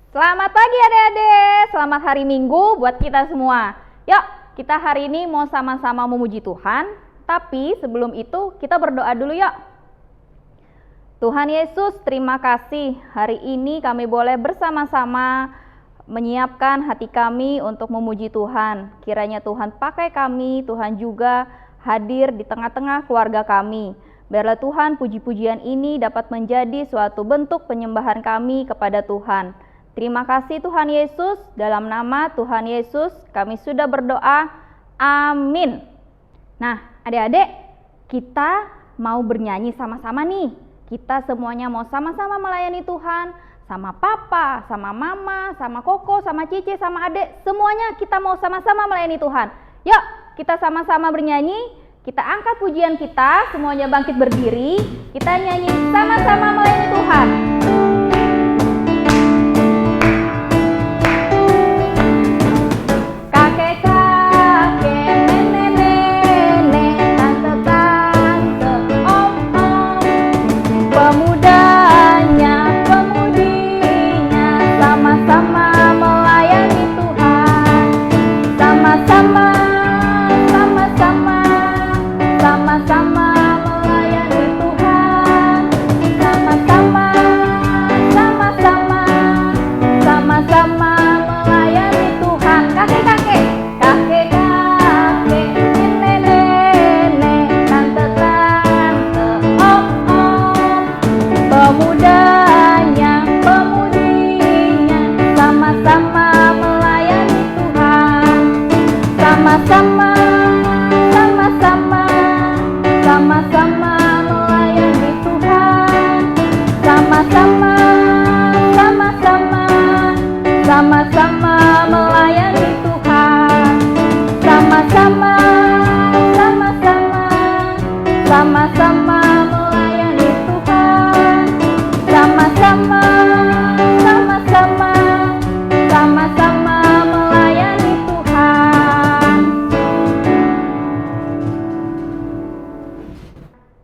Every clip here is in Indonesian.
Selamat pagi adik-adik, selamat hari Minggu buat kita semua. Yuk, kita hari ini mau sama-sama memuji Tuhan, tapi sebelum itu kita berdoa dulu yuk. Tuhan Yesus, terima kasih hari ini kami boleh bersama-sama menyiapkan hati kami untuk memuji Tuhan. Kiranya Tuhan pakai kami, Tuhan juga hadir di tengah-tengah keluarga kami. Biarlah Tuhan puji-pujian ini dapat menjadi suatu bentuk penyembahan kami kepada Tuhan. Terima kasih Tuhan Yesus, dalam nama Tuhan Yesus kami sudah berdoa, amin. Nah adik-adik, kita mau bernyanyi sama-sama nih. Kita semuanya mau sama-sama melayani Tuhan, sama papa, sama mama, sama koko, sama cici, sama adik. Semuanya kita mau sama-sama melayani Tuhan. Yuk kita sama-sama bernyanyi, kita angkat pujian kita, semuanya bangkit berdiri. Kita nyanyi sama-sama melayani Tuhan.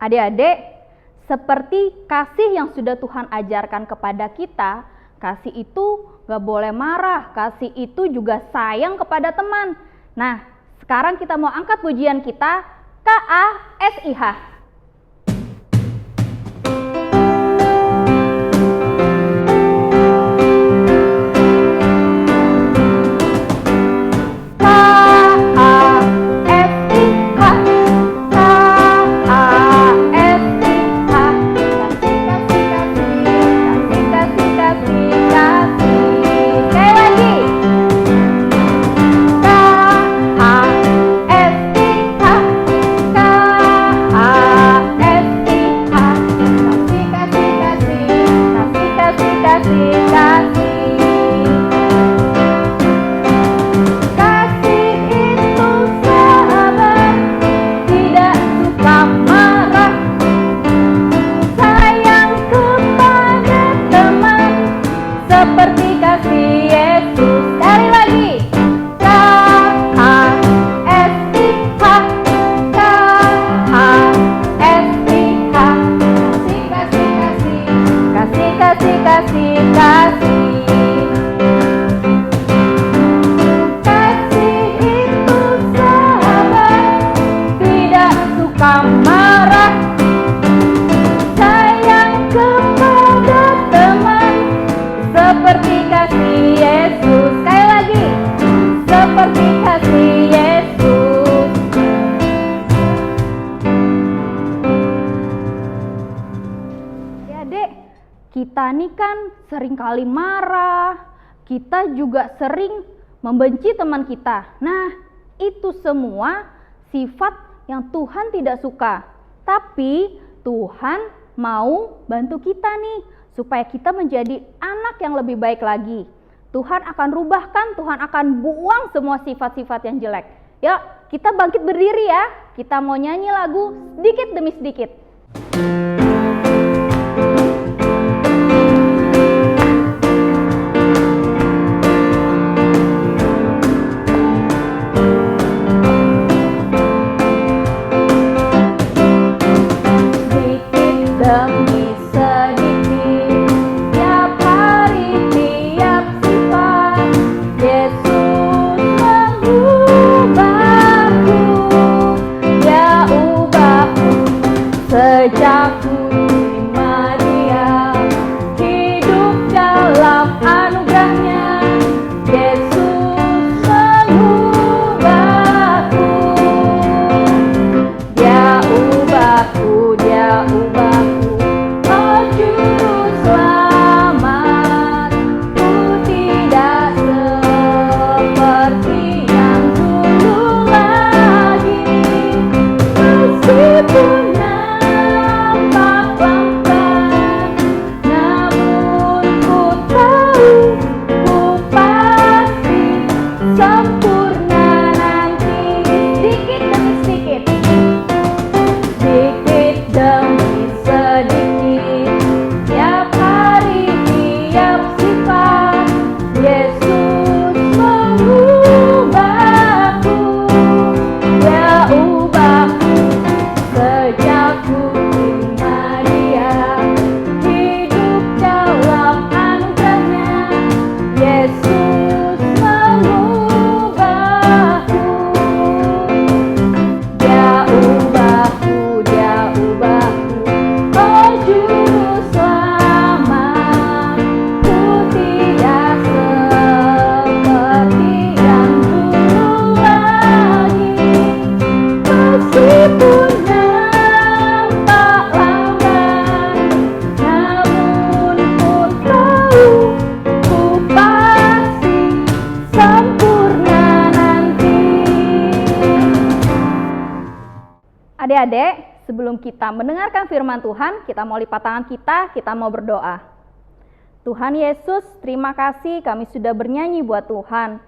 Adik-adik, seperti kasih yang sudah Tuhan ajarkan kepada kita, kasih itu gak boleh marah, kasih itu juga sayang kepada teman. Nah, sekarang kita mau angkat pujian kita, KASIH. Kita nih kan seringkali marah, kita juga sering membenci teman kita. Nah, itu semua sifat yang Tuhan tidak suka. Tapi Tuhan mau bantu kita nih, supaya kita menjadi anak yang lebih baik lagi. Tuhan akan rubahkan, Tuhan akan buang semua sifat-sifat yang jelek. Yuk, kita bangkit berdiri ya. Kita mau nyanyi lagu sedikit demi sedikit. Demi sedikit, tiap hari, tiap Adik-adik, sebelum kita mendengarkan firman Tuhan, kita mau lipat tangan kita mau berdoa. Tuhan Yesus, terima kasih kami sudah bernyanyi buat Tuhan.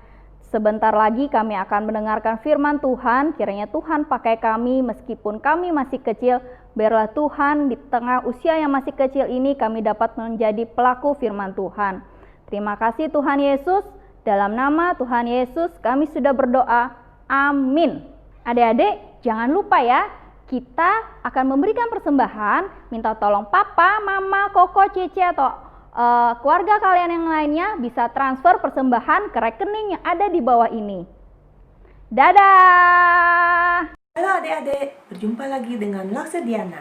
Sebentar lagi kami akan mendengarkan firman Tuhan, kiranya Tuhan pakai kami meskipun kami masih kecil, biarlah Tuhan di tengah usia yang masih kecil ini kami dapat menjadi pelaku firman Tuhan. Terima kasih Tuhan Yesus, dalam nama Tuhan Yesus kami sudah berdoa, amin. Adik-adik, jangan lupa ya, kita akan memberikan persembahan, minta tolong papa, mama, koko, cici, atau keluarga kalian yang lainnya bisa transfer persembahan ke rekening yang ada di bawah ini. Dadah! Halo adik-adik, berjumpa lagi dengan Lause Diana.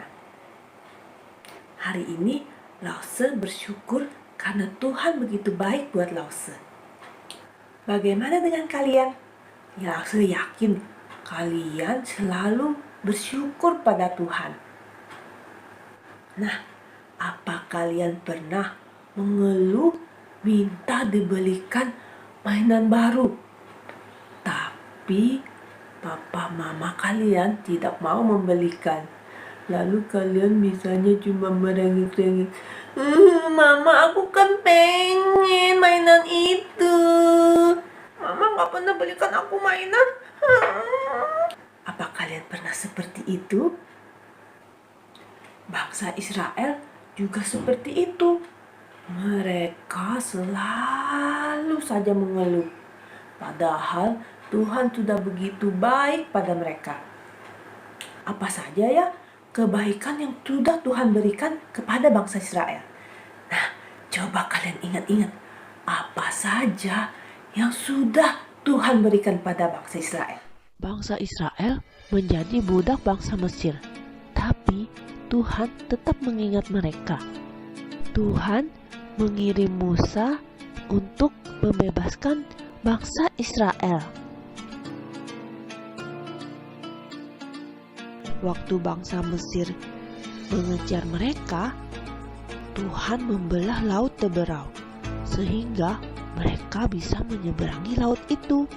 Hari ini Lause bersyukur karena Tuhan begitu baik buat Lause. Bagaimana dengan kalian? Ya, Lause yakin kalian selalu bersyukur pada Tuhan. Nah, apa kalian pernah mengeluh minta dibelikan mainan baru, tapi papa mama kalian tidak mau membelikan? Lalu kalian misalnya cuma merengek-rengek, mama aku kan pengen mainan itu, mama gak pernah belikan aku mainan. Apa kalian pernah seperti itu? Bangsa Israel juga seperti itu. Mereka selalu saja mengeluh, padahal Tuhan sudah begitu baik pada mereka. Apa saja ya kebaikan yang sudah Tuhan berikan kepada bangsa Israel? Nah, coba kalian ingat-ingat apa saja yang sudah Tuhan berikan pada bangsa Israel. Bangsa Israel menjadi budak bangsa Mesir, tapi Tuhan tetap mengingat mereka. Tuhan mengirim Musa untuk membebaskan bangsa Israel. Waktu bangsa Mesir mengejar mereka, Tuhan membelah laut Teberau, sehingga mereka bisa menyeberangi laut itu.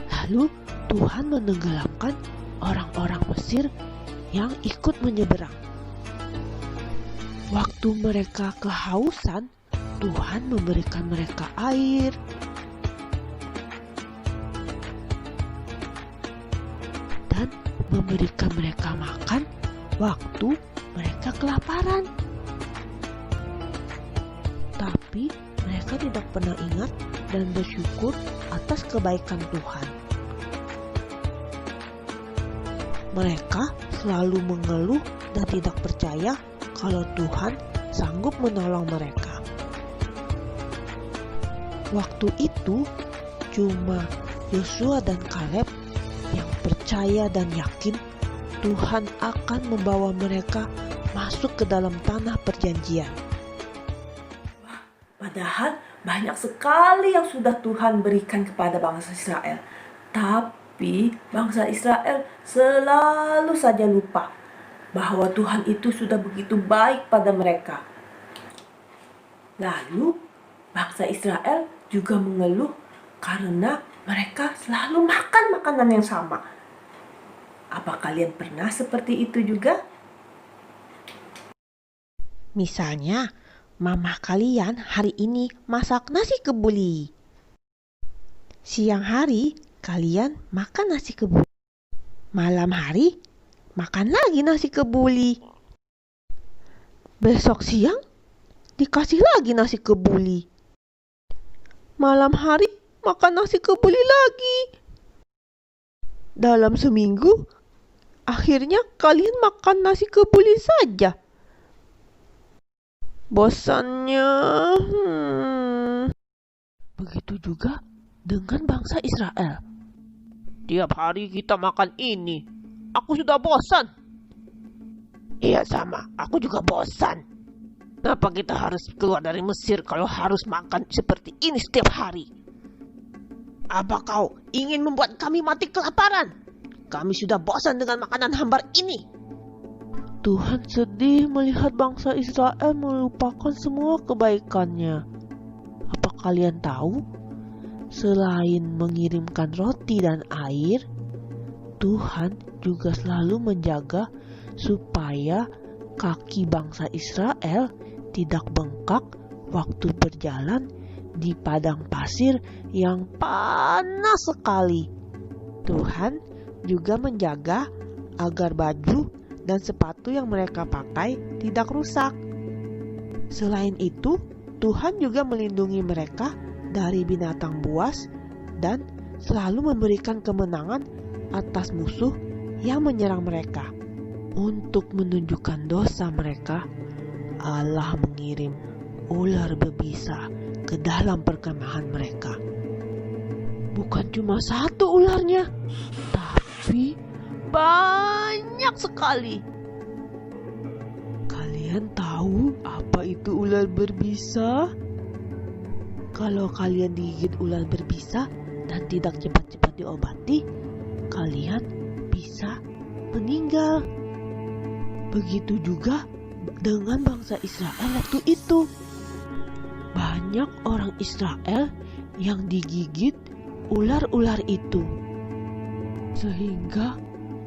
Lalu Tuhan menenggelamkan orang-orang Mesir yang ikut menyeberang. Waktu mereka kehausan, Tuhan memberikan mereka air. Dan memberikan mereka makan waktu mereka kelaparan. Tapi mereka tidak pernah ingat dan bersyukur atas kebaikan Tuhan. Mereka selalu mengeluh dan tidak percaya kalau Tuhan sanggup menolong mereka. Waktu itu cuma Yosua dan Kaleb yang percaya dan yakin Tuhan akan membawa mereka masuk ke dalam tanah perjanjian. Padahal banyak sekali yang sudah Tuhan berikan kepada bangsa Israel. Tapi bangsa Israel selalu saja lupa bahwa Tuhan itu sudah begitu baik pada mereka. Lalu bangsa Israel juga mengeluh karena mereka selalu makan makanan yang sama. Apa kalian pernah seperti itu juga? Misalnya, mama kalian hari ini masak nasi kebuli. Siang hari kalian makan nasi kebuli. Malam hari makan lagi nasi kebuli. Besok siang dikasih lagi nasi kebuli. Malam hari makan nasi kebuli lagi. Dalam seminggu akhirnya kalian makan nasi kebuli saja. Bosannya. Begitu juga dengan bangsa Israel. Tiap hari kita makan ini. Aku sudah bosan. Iya sama, aku juga bosan. Kenapa kita harus keluar dari Mesir kalau harus makan seperti ini setiap hari? Apa kau ingin membuat kami mati kelaparan? Kami sudah bosan dengan makanan hambar ini. Tuhan sedih melihat bangsa Israel melupakan semua kebaikannya. Apa kalian tahu? Selain mengirimkan roti dan air, Tuhan juga selalu menjaga supaya kaki bangsa Israel tidak bengkak waktu berjalan di padang pasir yang panas sekali. Tuhan juga menjaga agar baju dan sepatu yang mereka pakai tidak rusak. Selain itu, Tuhan juga melindungi mereka dari binatang buas dan selalu memberikan kemenangan atas musuh yang menyerang mereka. Untuk menunjukkan dosa mereka, Allah mengirim ular berbisa ke dalam perkemahan mereka. Bukan cuma satu ularnya, tapi banyak sekali. Kalian tahu apa itu ular berbisa? Kalau kalian digigit ular berbisa dan tidak cepat-cepat diobati, kalian bisa meninggal. Begitu juga dengan bangsa Israel waktu itu. Banyak orang Israel yang digigit ular-ular itu. Sehingga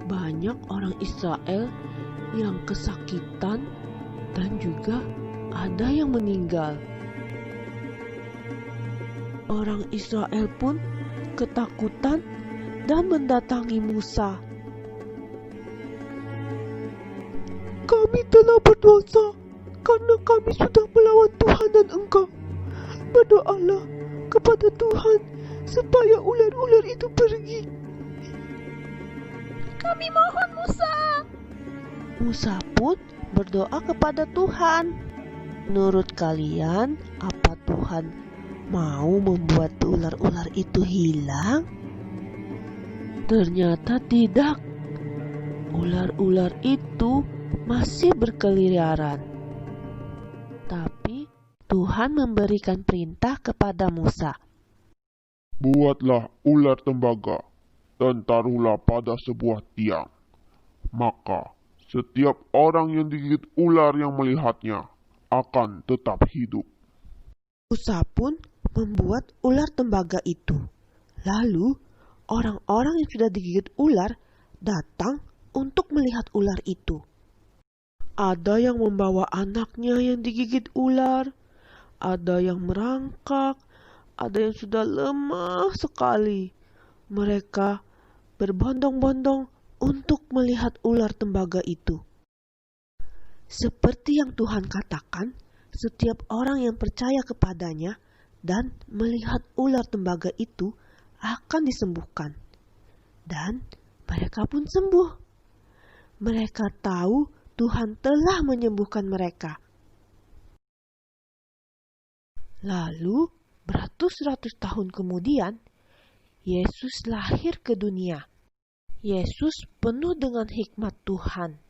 banyak orang Israel yang kesakitan dan juga ada yang meninggal. Orang Israel pun ketakutan dan mendatangi Musa. Kami telah berdosa karena kami sudah melawan Tuhan dan Engkau. Berdoalah kepada Tuhan supaya ular-ular itu pergi. Kami mohon Musa. Musa pun berdoa kepada Tuhan. Menurut kalian, apa Tuhan mau membuat ular-ular itu hilang? Ternyata tidak. Ular-ular itu masih berkeliaran. Tapi Tuhan memberikan perintah kepada Musa. Buatlah ular tembaga dan taruhlah pada sebuah tiang. Maka setiap orang yang digigit ular yang melihatnya akan tetap hidup. Musa pun membuat ular tembaga itu. Lalu orang-orang yang sudah digigit ular datang untuk melihat ular itu. Ada yang membawa anaknya yang digigit ular, ada yang merangkak, ada yang sudah lemah sekali. Mereka berbondong-bondong untuk melihat ular tembaga itu. Seperti yang Tuhan katakan, setiap orang yang percaya kepadanya dan melihat ular tembaga itu akan disembuhkan. Dan mereka pun sembuh. Mereka tahu Tuhan telah menyembuhkan mereka. Lalu, beratus-ratus tahun kemudian, Yesus lahir ke dunia. Yesus penuh dengan hikmat Tuhan.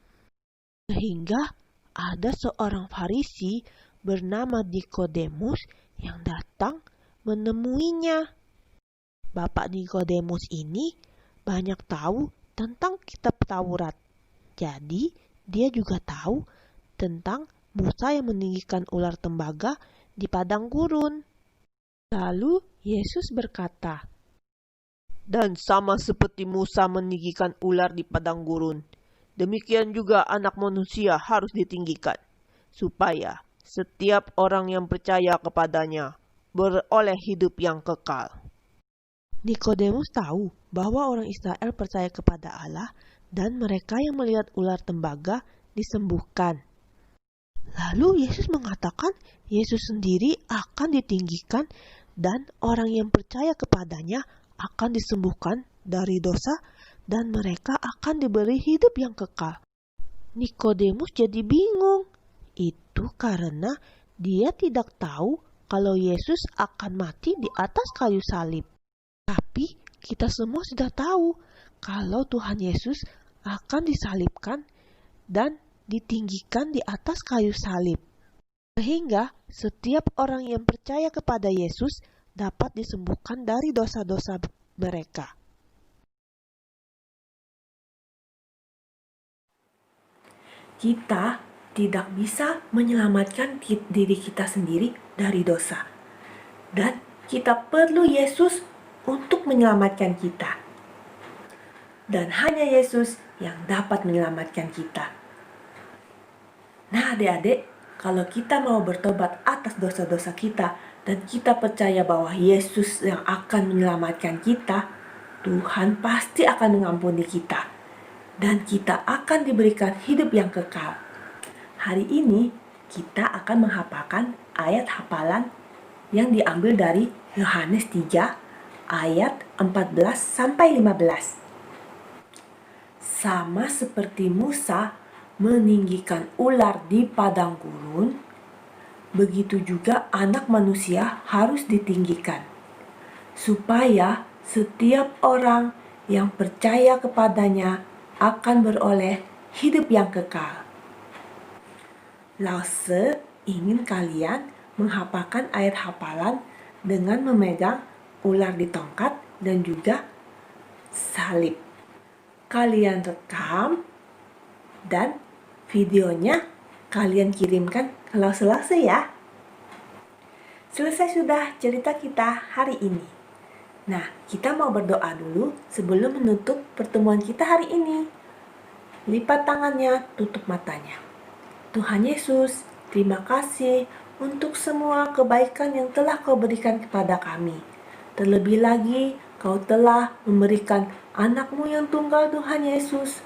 Sehingga ada seorang Farisi bernama Nikodemus yang datang menemuinya. Bapak Nikodemus ini banyak tahu tentang kitab Taurat. Jadi, dia juga tahu tentang Musa yang meninggikan ular tembaga di padang gurun. Lalu Yesus berkata, "Dan sama seperti Musa meninggikan ular di padang gurun, demikian juga Anak Manusia harus ditinggikan, supaya setiap orang yang percaya kepadanya beroleh hidup yang kekal." Nikodemus tahu bahwa orang Israel percaya kepada Allah dan mereka yang melihat ular tembaga disembuhkan. Lalu Yesus mengatakan Yesus sendiri akan ditinggikan dan orang yang percaya kepadanya akan disembuhkan dari dosa dan mereka akan diberi hidup yang kekal. Nikodemus jadi bingung. Itu karena dia tidak tahu kalau Yesus akan mati di atas kayu salib. Tapi kita semua sudah tahu kalau Tuhan Yesus akan disalibkan dan ditinggikan di atas kayu salib. Sehingga setiap orang yang percaya kepada Yesus dapat disembuhkan dari dosa-dosa mereka. Kita tidak bisa menyelamatkan diri kita sendiri dari dosa. Dan kita perlu Yesus untuk menyelamatkan kita. dan hanya Yesus yang dapat menyelamatkan kita. Nah adik-adik, kalau kita mau bertobat atas dosa-dosa kita dan kita percaya bahwa Yesus yang akan menyelamatkan kita, Tuhan pasti akan mengampuni kita dan kita akan diberikan hidup yang kekal. Hari ini kita akan menghafalkan ayat hafalan yang diambil dari Yohanes 3 ayat 14 sampai 15. Sama seperti Musa meninggikan ular di padang gurun, begitu juga anak manusia harus ditinggikan, supaya setiap orang yang percaya kepadanya akan beroleh hidup yang kekal. Lause ingin kalian menghafalkan ayat hafalan dengan memegang ular di tongkat dan juga salib. Kalian rekam dan videonya kalian kirimkan ke Lause ya. Selesai sudah cerita kita hari ini. Nah, kita mau berdoa dulu sebelum menutup pertemuan kita hari ini. Lipat tangannya, tutup matanya. Tuhan Yesus, terima kasih untuk semua kebaikan yang telah Kau berikan kepada kami. Terlebih lagi, Kau telah memberikan anak-Mu yang tunggal Tuhan Yesus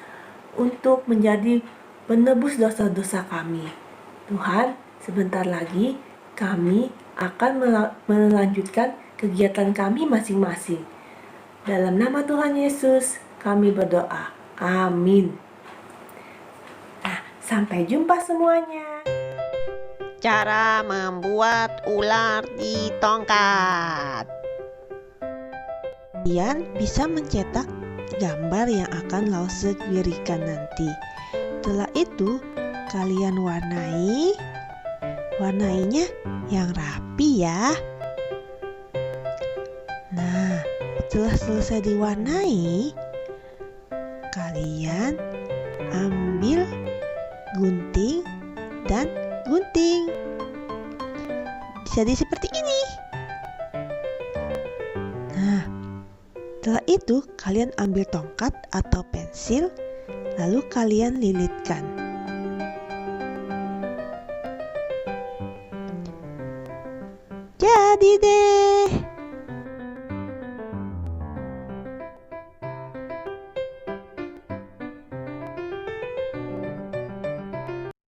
untuk menjadi penebus dosa-dosa kami. Tuhan, sebentar lagi kami akan melanjutkan kegiatan kami masing-masing. Dalam nama Tuhan Yesus, kami berdoa. Amin. Nah, sampai jumpa semuanya. Cara membuat ular di tongkat. Kalian bisa mencetak gambar yang akan Lause berikan nanti. Setelah itu, kalian warnainya yang rapi ya. Nah, setelah selesai diwarnai, kalian ambil gunting dan gunting. Jadi seperti ini. Nah, setelah itu kalian ambil tongkat atau pensil, lalu kalian lilitkan. Jadi deh.